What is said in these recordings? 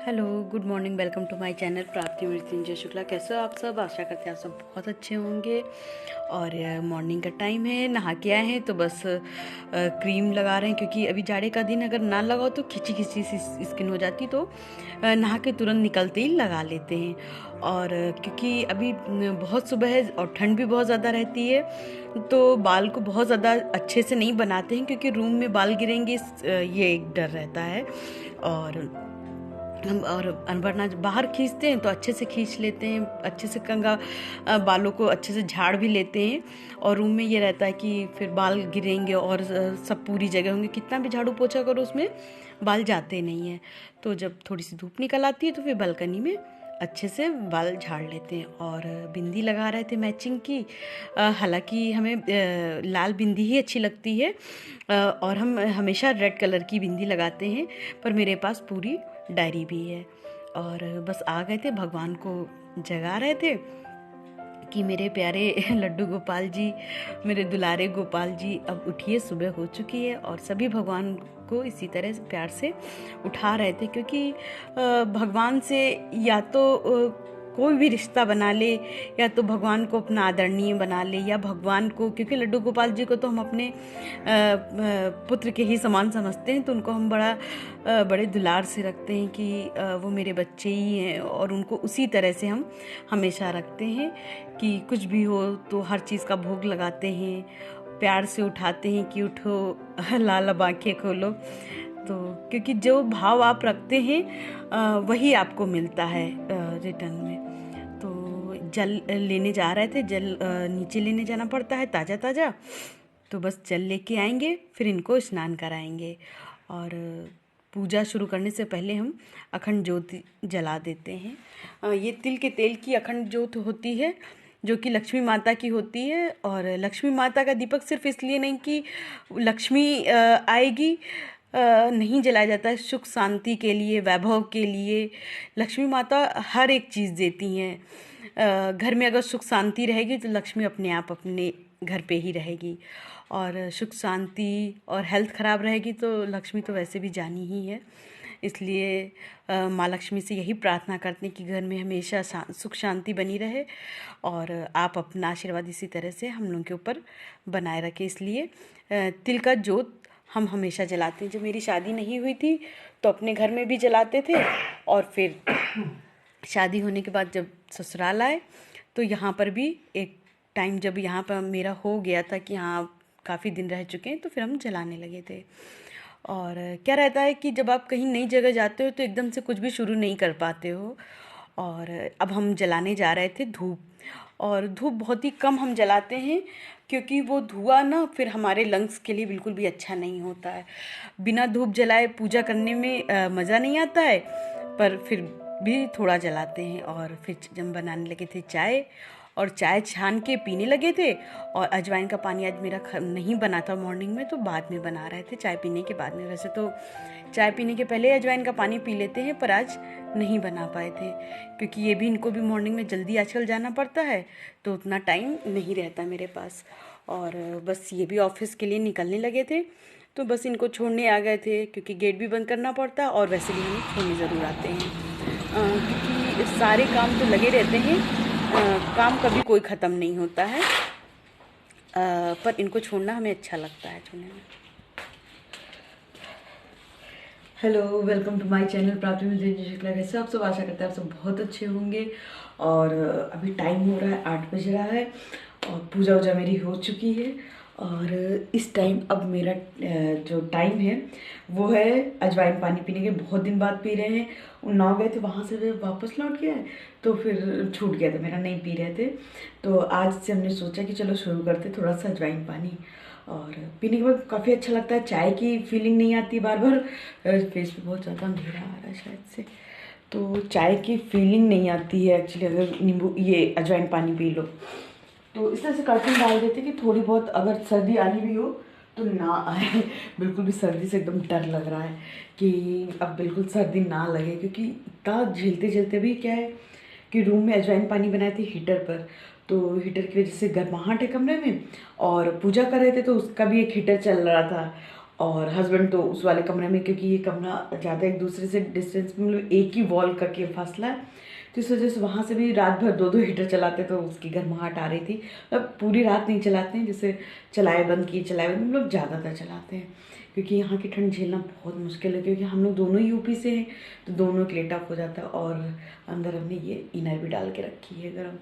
Hello, good morning. Welcome to my channel Prapti Mrityunjay Shukla. कैसे हो आप सब? आशा करते हैं आप सब बहुत अच्छे होंगे। और मॉर्निंग का टाइम है, नहा के आए हैं तो बस क्रीम लगा रहे हैं, क्योंकि अभी जाड़े का दिन अगर ना लगाओ तो खिंची खिंची सी स्किन हो जाती, तो नहा के तुरंत निकलते ही लगा लेते हैं। और क्योंकि अभी बहुत सुबह है और ठंड भी बहुत ज़्यादा रहती है, तो बाल को बहुत ज़्यादा अच्छे से नहीं बनाते हैं, क्योंकि रूम में बाल गिरेंगे ये एक डर रहता है। और वरना बाहर खींचते हैं तो अच्छे से खींच लेते हैं, अच्छे से कंघा बालों को अच्छे से झाड़ भी लेते हैं। और रूम में ये रहता है कि फिर बाल गिरेंगे और सब पूरी जगह होंगे, कितना भी झाड़ू पोछा करो उसमें बाल जाते नहीं हैं। तो जब थोड़ी सी धूप निकल आती है तो फिर बालकनी में अच्छे से बाल झाड़ लेते हैं। और बिंदी लगा रहे थे मैचिंग की। हालांकि हमें लाल बिंदी ही अच्छी लगती है, और हम हमेशा रेड कलर की बिंदी लगाते हैं, पर मेरे पास पूरी डायरी भी है। और बस आ गए थे, भगवान को जगा रहे थे कि मेरे प्यारे लड्डू गोपाल जी, मेरे दुलारे गोपाल जी, अब उठिए, सुबह हो चुकी है। और सभी भगवान को इसी तरह प्यार से उठा रहे थे, क्योंकि भगवान से या तो कोई भी रिश्ता बना ले, या तो भगवान को अपना आदरणीय बना ले, या भगवान को, क्योंकि लड्डू गोपाल जी को तो हम अपने पुत्र के ही समान समझते हैं, तो उनको हम बड़े दुलार से रखते हैं कि वो मेरे बच्चे ही हैं। और उनको उसी तरह से हम हमेशा रखते हैं कि कुछ भी हो तो हर चीज़ का भोग लगाते हैं, प्यार से उठाते हैं कि उठो लाल अब आँखें खोलो। तो क्योंकि जो भाव आप रखते हैं वही आपको मिलता है रिटर्न में। तो जल लेने जा रहे थे, जल नीचे लेने जाना पड़ता है ताज़ा ताज़ा, तो बस जल लेके आएंगे, फिर इनको स्नान कराएंगे। और पूजा शुरू करने से पहले हम अखंड ज्योति जला देते हैं। ये तिल के तेल की अखंड ज्योत होती है, जो कि लक्ष्मी माता की होती है। और लक्ष्मी माता का दीपक सिर्फ इसलिए नहीं कि लक्ष्मी आएगी, नहीं जलाया जाता है, सुख शांति के लिए, वैभव के लिए। लक्ष्मी माता हर एक चीज़ देती हैं। घर में अगर सुख शांति रहेगी तो लक्ष्मी अपने आप अपने घर पे ही रहेगी। और सुख शांति और हेल्थ ख़राब रहेगी तो लक्ष्मी तो वैसे भी जानी ही है। इसलिए माँ लक्ष्मी से यही प्रार्थना करते हैं कि घर में हमेशा सुख शांति बनी रहे, और आप अपना आशीर्वाद इसी तरह से हम लोगों के ऊपर बनाए रखें। इसलिए तिल का जोत हम हमेशा जलाते हैं। जब मेरी शादी नहीं हुई थी तो अपने घर में भी जलाते थे, और फिर शादी होने के बाद जब ससुराल आए तो यहाँ पर भी एक टाइम जब यहाँ पर मेरा हो गया था कि हाँ काफ़ी दिन रह चुके हैं, तो फिर हम जलाने लगे थे। और क्या रहता है कि जब आप कहीं नई जगह जाते हो तो एकदम से कुछ भी शुरू नहीं कर पाते हो। और अब हम जलाने जा रहे थे धूप, और धूप बहुत ही कम हम जलाते हैं, क्योंकि वो धुआं ना फिर हमारे लंग्स के लिए बिल्कुल भी अच्छा नहीं होता है। बिना धूप जलाए पूजा करने में मज़ा नहीं आता है, पर फिर भी थोड़ा जलाते हैं। और फिर जब बनाने लगे थे चाय, और चाय छान के पीने लगे थे। और अजवाइन का पानी आज मेरा नहीं बना था मॉर्निंग में, तो बाद में बना रहे थे चाय पीने के बाद में। वैसे तो चाय पीने के पहले अजवाइन का पानी पी लेते हैं, पर आज नहीं बना पाए थे, क्योंकि ये भी इनको भी मॉर्निंग में जल्दी आजकल जाना पड़ता है, तो उतना टाइम नहीं रहता मेरे पास। और बस ये भी ऑफिस के लिए निकलने लगे थे, तो बस इनको छोड़ने आ गए थे, क्योंकि गेट भी बंद करना पड़ता, और वैसे भी हमें छोड़ने ज़रूर आते हैं, क्योंकि सारे काम तो लगे रहते हैं, काम कभी कोई ख़त्म नहीं होता है। पर इनको छोड़ना हमें अच्छा लगता है, छोड़ने में। Hello, welcome to my channel Prapti Mrityunjay Shukla. कैसे आप सब? आशा करते हैं आप सब बहुत अच्छे होंगे। और अभी टाइम हो रहा है 8 बज रहा है, और पूजा वूजा मेरी हो चुकी है। और इस टाइम अब मेरा जो टाइम है वो है अजवाइन पानी पीने के। बहुत दिन बाद पी रहे हैं। उन्नाव गए थे, वहाँ से वापस लौट के आए तो फिर छूट गया था मेरा, नहीं पी रहे थे। तो आज से हमने सोचा कि चलो शुरू करते थोड़ा सा अजवाइन पानी। और पीने के बाद काफ़ी अच्छा लगता है, चाय की फीलिंग नहीं आती बार बार। फेस पे बहुत ज़्यादा अंधेरा आ रहा है शायद से, तो चाय की फीलिंग नहीं आती है एक्चुअली अगर नींबू ये अजवाइन पानी पी लो। तो इस तरह से कर्टन डाल देते कि थोड़ी बहुत अगर सर्दी आनी भी हो तो ना आए। बिल्कुल भी सर्दी से एकदम डर लग रहा है कि अब बिल्कुल सर्दी ना लगे, क्योंकि इतना झेलते झेलते भी क्या है कि रूम में अजवाइन पानी बनाए थे हीटर पर, तो हीटर की वजह से गर्माहट है कमरे में, और पूजा कर रहे थे तो उसका भी एक हीटर चल रहा था, और हस्बैंड तो उस वाले कमरे में, क्योंकि ये कमरा ज़्यादा एक दूसरे से डिस्टेंस में, मतलब एक ही वॉल का के फासला है, तो इस वजह से वहाँ से भी रात भर 2-2 हीटर चलाते, तो उसकी गर्माहट आ रही थी। मतलब पूरी रात नहीं चलाते हैं, जैसे चलाए बंद किए चलाए बंद, हम लोग ज़्यादातर चलाते हैं, क्योंकि यहाँ की ठंड झेलना बहुत मुश्किल है, क्योंकि हम लोग दोनों यूपी से हैं, तो दोनों के लिए टफ हो जाता है। और अंदर हमने ये इनर भी डाल के रखी है गर्म।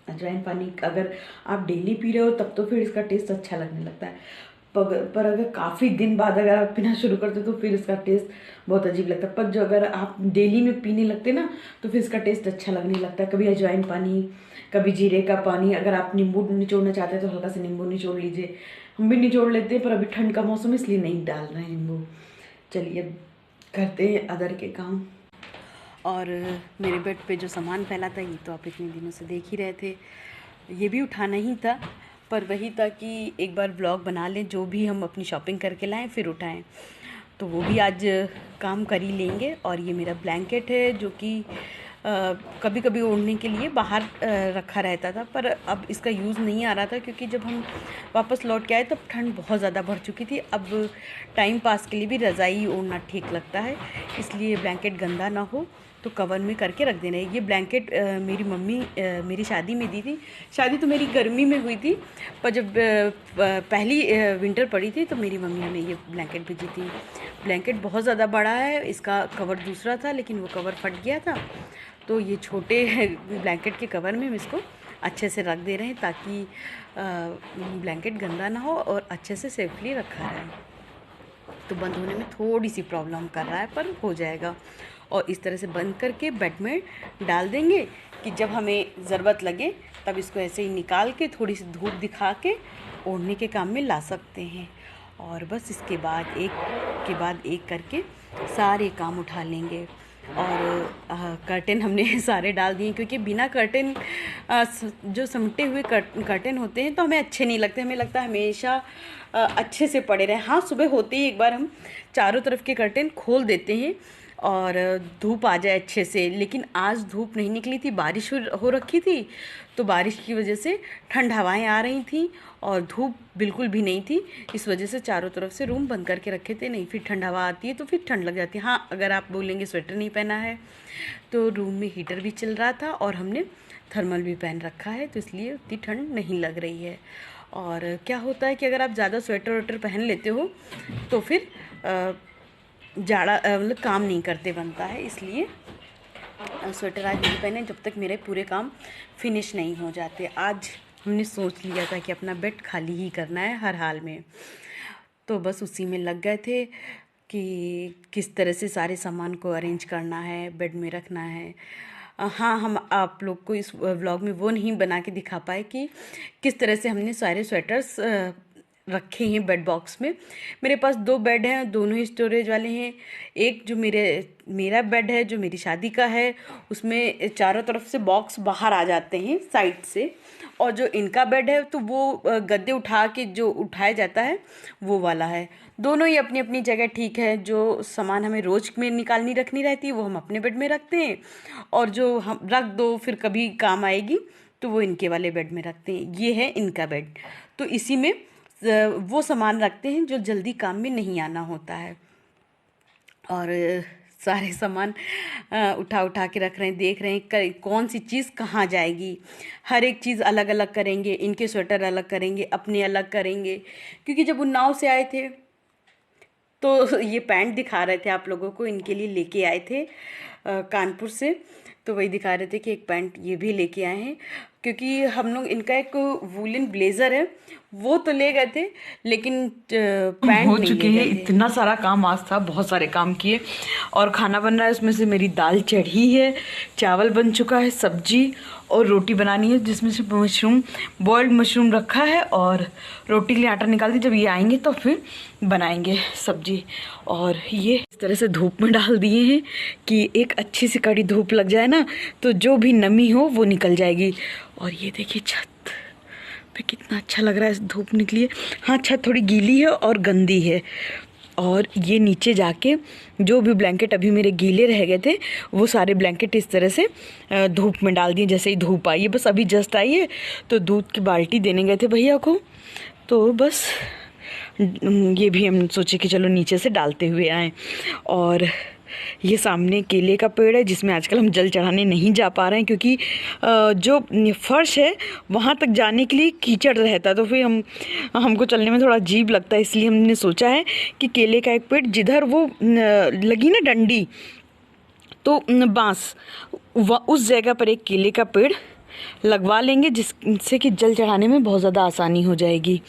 अजवाइन पानी अगर आप डेली पी रहे हो तब तो फिर इसका टेस्ट अच्छा लगने लगता है, पर अगर काफ़ी दिन बाद अगर आप पीना शुरू करते हो तो फिर इसका टेस्ट बहुत अजीब लगता है। पर जो अगर आप डेली में पीने लगते ना तो फिर इसका टेस्ट अच्छा लगने लगता है। कभी अजवाइन पानी, कभी जीरे का पानी, अगर आप नींबू निचोड़ना चाहते हैं तो हल्का सा नींबू निचोड़ लीजिए। हम भी निचोड़ लेते हैं, पर अभी ठंड का मौसम है इसलिए नहीं डाल रहे हैं नींबू। चलिए करते हैं अदर के काम। और मेरे बेड पे जो सामान फैला था ये तो आप इतने दिनों से देख ही रहे थे, ये भी उठाना ही था, पर वही था कि एक बार व्लॉग बना लें, जो भी हम अपनी शॉपिंग करके लाएं फिर उठाएं, तो वो भी आज काम कर ही लेंगे। और ये मेरा ब्लैंकेट है जो कि कभी कभी ओढ़ने के लिए बाहर रखा रहता था, पर अब इसका यूज़ नहीं आ रहा था, क्योंकि जब हम वापस लौट के आए तब ठंड बहुत ज़्यादा बढ़ चुकी थी। अब टाइम पास के लिए भी रज़ाई ओढ़ना ठीक लगता है, इसलिए ब्लैंकेट गंदा ना हो तो कवर में करके रख देना है। ये ब्लैंकेट मेरी मम्मी मेरी शादी में दी थी। शादी तो मेरी गर्मी में हुई थी, पर जब पहली विंटर पड़ी थी तो मेरी मम्मी हमें ये ब्लैंकेट भेजी थी। ब्लैंकेट बहुत ज़्यादा बड़ा है, इसका कवर दूसरा था लेकिन वो कवर फट गया था, तो ये छोटे ब्लैंकेट के कवर में हम इसको अच्छे से रख दे रहे हैं ताकि ब्लैंकेट गंदा ना हो और अच्छे से सेफली रखा रहे। तो बंद होने में थोड़ी सी प्रॉब्लम कर रहा है, पर हो जाएगा। और इस तरह से बंद करके बेड में डाल देंगे कि जब हमें ज़रूरत लगे तब इसको ऐसे ही निकाल के थोड़ी सी धूप दिखा के ओढ़ने के काम में ला सकते हैं। और बस इसके बाद एक के बाद एक करके सारे काम उठा लेंगे। और कर्टेन हमने सारे डाल दिए, क्योंकि बिना कर्टेन जो समेटे हुए कर्टेन होते हैं तो हमें अच्छे नहीं लगते, हमें लगता है हमेशा अच्छे से पड़े रहे। हाँ, सुबह होते ही एक बार हम चारों तरफ के कर्टेन खोल देते हैं और धूप आ जाए अच्छे से, लेकिन आज धूप नहीं निकली थी, बारिश हो रखी थी, तो बारिश की वजह से ठंड हवाएं आ रही थी और धूप बिल्कुल भी नहीं थी। इस वजह से चारों तरफ से रूम बंद करके रखे थे, नहीं फिर ठंड हवा आती है तो फिर ठंड लग जाती है। हाँ, अगर आप बोलेंगे स्वेटर नहीं पहना है, तो रूम में हीटर भी चल रहा था और हमने थर्मल भी पहन रखा है, तो इसलिए उतनी ठंड नहीं लग रही है। और क्या होता है कि अगर आप ज़्यादा स्वेटर वेटर पहन लेते हो तो फिर जाड़ा मतलब काम नहीं करते बनता है, इसलिए स्वेटर आज नहीं पहने जब तक मेरे पूरे काम फिनिश नहीं हो जाते। आज हमने सोच लिया था कि अपना बेड खाली ही करना है हर हाल में, तो बस उसी में लग गए थे कि किस तरह से सारे सामान को अरेंज करना है, बेड में रखना है। हाँ, हम आप लोग को इस व्लॉग में वो नहीं बना के दिखा पाए कि किस तरह से हमने सारे स्वेटर्स रखे हैं बेड बॉक्स में। मेरे पास 2 बेड हैं, दोनों ही स्टोरेज वाले हैं। एक जो मेरा बेड है जो मेरी शादी का है, उसमें चारों तरफ से बॉक्स बाहर आ जाते हैं साइड से, और जो इनका बेड है तो वो गद्दे उठा के जो उठाया जाता है वो वाला है। दोनों ही अपनी अपनी जगह ठीक है। जो सामान हमें रोज़ में निकालनी रखनी रहती है वो हम अपने बेड में रखते हैं, और जो हम रख दो फिर कभी काम आएगी तो वो इनके वाले बेड में रखते हैं। ये है इनका बेड, तो इसी में वो सामान रखते हैं जो जल्दी काम में नहीं आना होता है। और सारे सामान उठा उठा के रख रहे हैं, देख रहे हैं कौन सी चीज़ कहाँ जाएगी। हर एक चीज़ अलग अलग करेंगे, इनके स्वेटर अलग करेंगे, अपने अलग करेंगे, क्योंकि जब उन्नाव से आए थे तो ये पैंट दिखा रहे थे आप लोगों को, इनके लिए लेके आए थे कानपुर से, तो वही दिखा रहे थे कि एक पैंट ये भी लेके आए हैं, क्योंकि हम लोग इनका एक वूलन ब्लेज़र है वो तो ले गए थे, लेकिन पैंट हो नहीं चुके ले हैं। गए थे। इतना सारा काम आज था, बहुत सारे काम किए और खाना बन रहा है। उसमें से मेरी दाल चढ़ी है, चावल बन चुका है, सब्जी और रोटी बनानी है, जिसमें से मशरूम, बॉइल्ड मशरूम रखा है, और रोटी के लिए आटा निकाल दी। जब ये आएंगे तो फिर बनाएंगे सब्जी। और ये इस तरह से धूप में डाल दिए हैं कि एक अच्छी सी कड़ी धूप लग जाए ना तो जो भी नमी हो वो निकल जाएगी। और ये देखिए छत पे कितना अच्छा लग रहा है, धूप निकली है। हाँ, छत थोड़ी गीली है और गंदी है, और ये नीचे जाके जो भी ब्लैंकेट अभी मेरे गीले रह गए थे वो सारे ब्लैंकेट इस तरह से धूप में डाल दिए। जैसे ही धूप आई है, बस अभी जस्ट आई है, तो दूध की बाल्टी देने गए थे भैया को, तो बस ये भी हम सोचे कि चलो नीचे से डालते हुए आएँ। और ये सामने केले का पेड़ है जिसमें आजकल हम जल चढ़ाने नहीं जा पा रहे हैं, क्योंकि जो फर्श है वहाँ तक जाने के लिए कीचड़ रहता, तो फिर हमको चलने में थोड़ा अजीब लगता है। इसलिए हमने सोचा है कि केले का एक पेड़, जिधर वो लगी ना डंडी, तो बांस, उस जगह पर एक केले का पेड़ लगवा लेंगे, जिससे कि जल चढ़ाने में बहुत ज़्यादा आसानी हो जाएगी।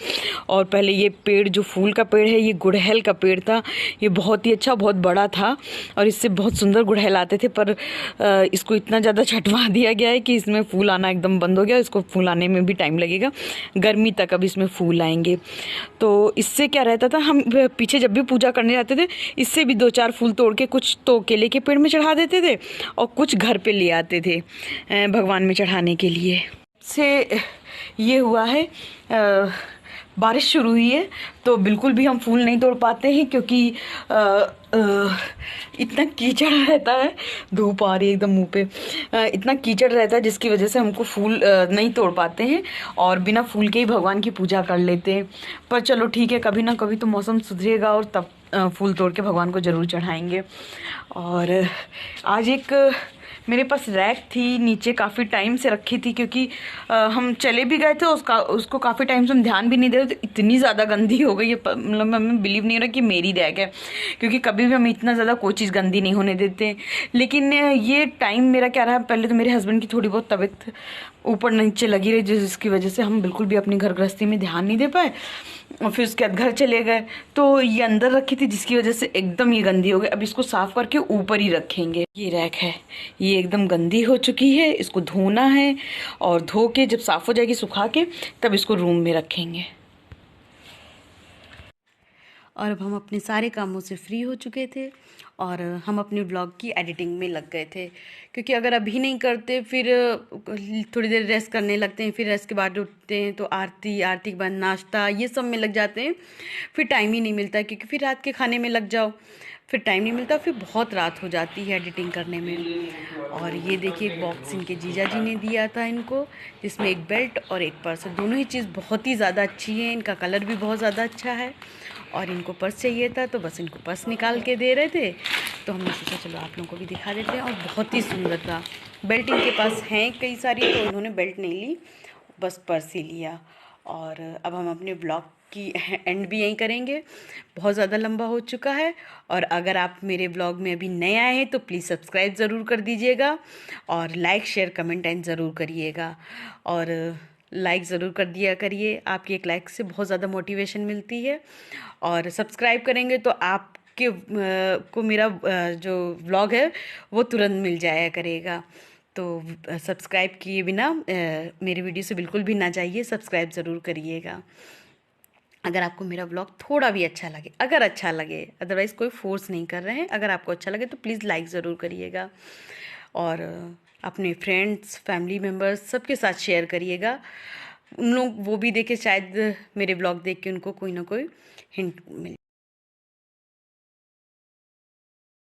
और पहले ये पेड़, जो फूल का पेड़ है, ये गुड़हल का पेड़ था। ये बहुत ही अच्छा, बहुत बड़ा था और इससे बहुत सुंदर गुड़हल आते थे, पर इसको इतना ज़्यादा छटवा दिया गया है कि इसमें फूल आना एकदम बंद हो गया। इसको फूल आने में भी टाइम लगेगा, गर्मी तक अब इसमें फूल आएंगे। तो इससे क्या रहता था, हम पीछे जब भी पूजा करने जाते थे, इससे भी 2-4 फूल तोड़ के कुछ तो केले के पेड़ में चढ़ा देते थे और कुछ घर पे ले आते थे भगवान में चढ़ाने के लिए। से ये हुआ है, बारिश शुरू हुई है तो बिल्कुल भी हम फूल नहीं तोड़ पाते हैं, क्योंकि इतना कीचड़ रहता है, धूप आ रही है एकदम मुंह पे, इतना कीचड़ रहता है जिसकी वजह से हमको फूल नहीं तोड़ पाते हैं और बिना फूल के ही भगवान की पूजा कर लेते हैं। पर चलो ठीक है, कभी ना कभी तो मौसम सुधरेगा और तब फूल तोड़ के भगवान को ज़रूर चढ़ाएंगे। और आज एक मेरे पास रैक थी नीचे, काफ़ी टाइम से रखी थी, क्योंकि हम चले भी गए थे, उसको काफ़ी टाइम से हम ध्यान भी नहीं दे रहे थे। इतनी ज़्यादा गंदी हो गई है, मतलब हमें बिलीव नहीं हो रहा कि मेरी रैक है, क्योंकि कभी भी हम इतना ज़्यादा कोई चीज़ गंदी नहीं होने देते। लेकिन ये टाइम मेरा क्या रहा, पहले तो मेरे हस्बैंड की थोड़ी बहुत तबीयत ऊपर नीचे लगी रही, जिसकी वजह से हम बिल्कुल भी अपनी घर गृहस्थी में ध्यान नहीं दे पाए। और फिर उसके बाद घर चले गए, तो ये अंदर रखी थी, जिसकी वजह से एकदम ये गंदी हो गई। अब इसको साफ करके ऊपर ही रखेंगे। ये रैक है, ये एकदम गंदी हो चुकी है, इसको धोना है और धो के जब साफ हो जाएगी सुखा के, तब इसको रूम में रखेंगे। और अब हम अपने सारे कामों से फ्री हो चुके थे और हम अपने ब्लॉग की एडिटिंग में लग गए थे, क्योंकि अगर अभी नहीं करते फिर थोड़ी देर रेस्ट करने लगते हैं, फिर रेस्ट के बाद उठते हैं तो आरती के बाद नाश्ता, ये सब में लग जाते हैं, फिर टाइम ही नहीं मिलता, क्योंकि फिर रात के खाने में लग जाओ, फिर टाइम नहीं मिलता, फिर बहुत रात हो जाती है एडिटिंग करने में। और ये देखिए, एक बॉक्स इनके जीजा जी ने दिया था इनको, जिसमें एक बेल्ट और एक पर्स है। दोनों ही चीज़ बहुत ही ज़्यादा अच्छी है, इनका कलर भी बहुत ज़्यादा अच्छा है। और इनको पर्स चाहिए था तो बस इनको पर्स निकाल के दे रहे थे, तो हमने सोचा चलो आप लोगों को भी दिखा देते हैं। और बहुत ही सुंदर था। बेल्ट इनके पास हैं कई सारी, तो इन्होंने बेल्ट नहीं ली, बस पर्स ही लिया। और अब हम अपने ब्लॉग की एंड भी यहीं करेंगे, बहुत ज़्यादा लंबा हो चुका है। और अगर आप मेरे ब्लॉग में अभी नए आए हैं तो प्लीज़ सब्सक्राइब ज़रूर कर दीजिएगा और लाइक शेयर कमेंट एंड ज़रूर करिएगा। और लाइक ज़रूर कर दिया करिए, आपकी एक लाइक से बहुत ज़्यादा मोटिवेशन मिलती है। और सब्सक्राइब करेंगे तो आपके को मेरा जो व्लॉग है वो तुरंत मिल जाया करेगा। तो सब्सक्राइब किए बिना मेरी वीडियो से बिल्कुल भी ना जाइए, सब्सक्राइब ज़रूर करिएगा। अगर आपको मेरा व्लॉग थोड़ा भी अच्छा लगे, अगर अच्छा लगे, अदरवाइज़ कोई फोर्स नहीं कर रहे हैं, अगर आपको अच्छा लगे तो प्लीज़ लाइक ज़रूर करिएगा। और अपने फ्रेंड्स, फैमिली मेम्बर्स सबके साथ शेयर करिएगा। उन लोग वो भी देखे, शायद मेरे ब्लॉग देख के उनको कोई ना कोई हिंट मिले।